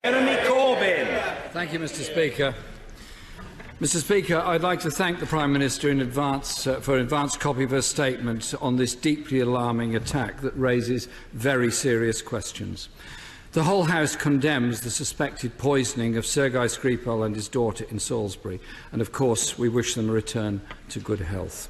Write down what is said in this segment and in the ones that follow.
Jeremy Corbyn. Thank you, Mr. Speaker. Mr. Speaker, I'd like to thank the Prime Minister in advance for an advance copy of her statement on this deeply alarming attack that raises very serious questions. The whole House condemns the suspected poisoning of Sergei Skripal and his daughter in Salisbury, and of course we wish them a return to good health.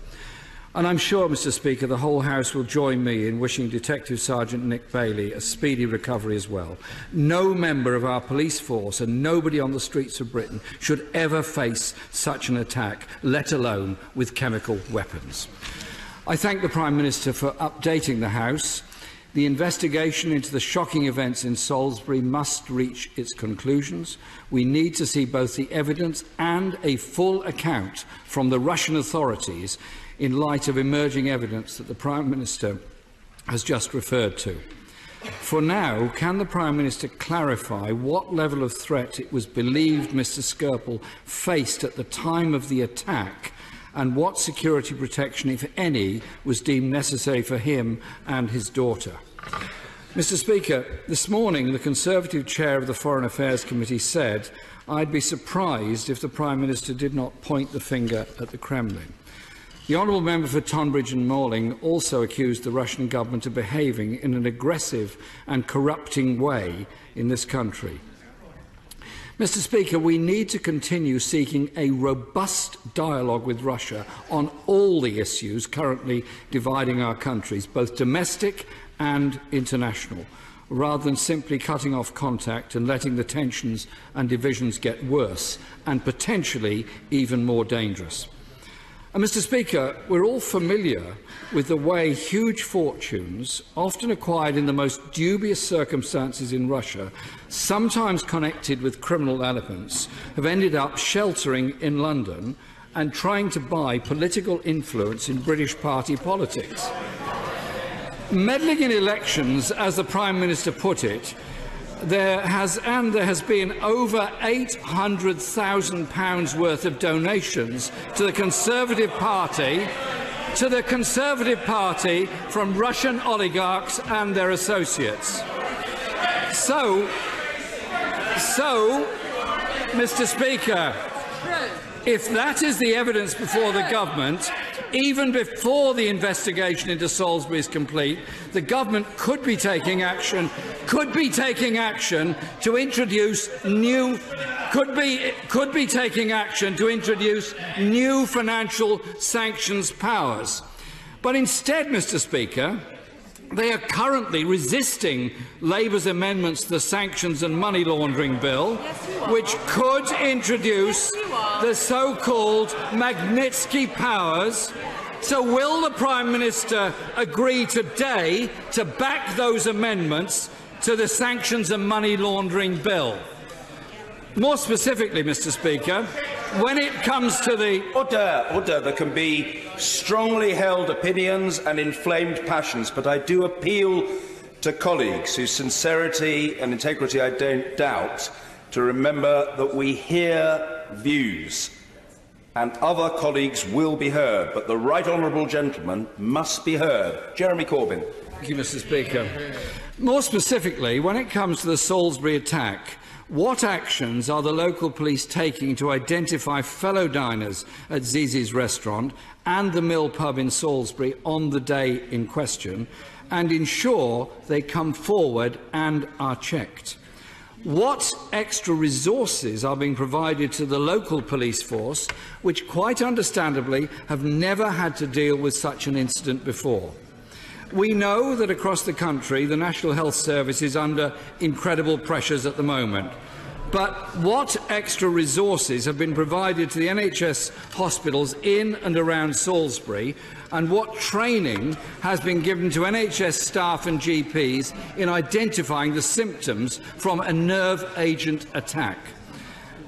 And I'm sure, Mr. Speaker, the whole House will join me in wishing Detective Sergeant Nick Bailey a speedy recovery as well. No member of our police force and nobody on the streets of Britain should ever face such an attack, let alone with chemical weapons. I thank the Prime Minister for updating the House. The investigation into the shocking events in Salisbury must reach its conclusions. We need to see both the evidence and a full account from the Russian authorities in light of emerging evidence that the Prime Minister has just referred to. For now, can the Prime Minister clarify what level of threat it was believed Mr. Skripal faced at the time of the attack, and what security protection, if any, was deemed necessary for him and his daughter? Mr. Speaker, this morning the Conservative Chair of the Foreign Affairs Committee said, "I'd be surprised if the Prime Minister did not point the finger at the Kremlin." The honourable member for Tonbridge and Malling also accused the Russian government of behaving in an aggressive and corrupting way in this country. Mr. Speaker, we need to continue seeking a robust dialogue with Russia on all the issues currently dividing our countries, both domestic and international, rather than simply cutting off contact and letting the tensions and divisions get worse and potentially even more dangerous. And Mr. Speaker, we're all familiar with the way huge fortunes, often acquired in the most dubious circumstances in Russia, sometimes connected with criminal elements, have ended up sheltering in London and trying to buy political influence in British party politics. Meddling in elections, as the Prime Minister put it, there has been over £800,000 worth of donations to the Conservative Party from Russian oligarchs and their associates. So, Mr. Speaker, if that is the evidence before the government, even before the investigation into Salisbury is complete, the government could be taking action to introduce new financial sanctions powers. But instead, Mr. Speaker, they are currently resisting Labour's amendments to the Sanctions and Money Laundering Bill, which could introduce the so-called Magnitsky powers. So will the Prime Minister agree today to back those amendments to the Sanctions and Money Laundering Bill? More specifically, Mr. Speaker, when it comes to the... Order. There can be strongly held opinions and inflamed passions, but I do appeal to colleagues whose sincerity and integrity I don't doubt to remember that we hear views and other colleagues will be heard, but the right honourable gentleman must be heard. Jeremy Corbyn. Thank you, Mr. Speaker. More specifically, when it comes to the Salisbury attack, what actions are the local police taking to identify fellow diners at Zizi's restaurant and the Mill pub in Salisbury on the day in question, and ensure they come forward and are checked? What extra resources are being provided to the local police force, which quite understandably have never had to deal with such an incident before? We know that across the country the National Health Service is under incredible pressures at the moment. But what extra resources have been provided to the NHS hospitals in and around Salisbury, and what training has been given to NHS staff and GPs in identifying the symptoms from a nerve agent attack?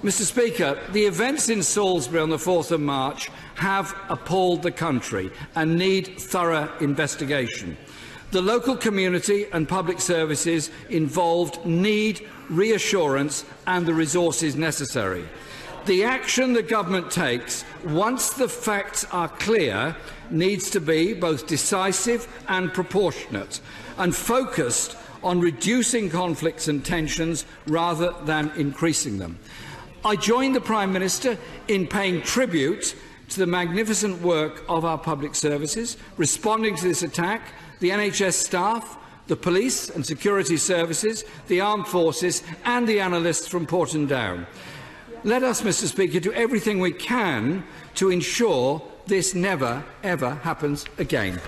Mr. Speaker, the events in Salisbury on the 4th of March have appalled the country and need thorough investigation. The local community and public services involved need reassurance and the resources necessary. The action the government takes, once the facts are clear, needs to be both decisive and proportionate, and focused on reducing conflicts and tensions rather than increasing them. I join the Prime Minister in paying tribute to the magnificent work of our public services, responding to this attack, the NHS staff, the police and security services, the armed forces and the analysts from Porton Down. Let us, Mr. Speaker, do everything we can to ensure this never, ever happens again.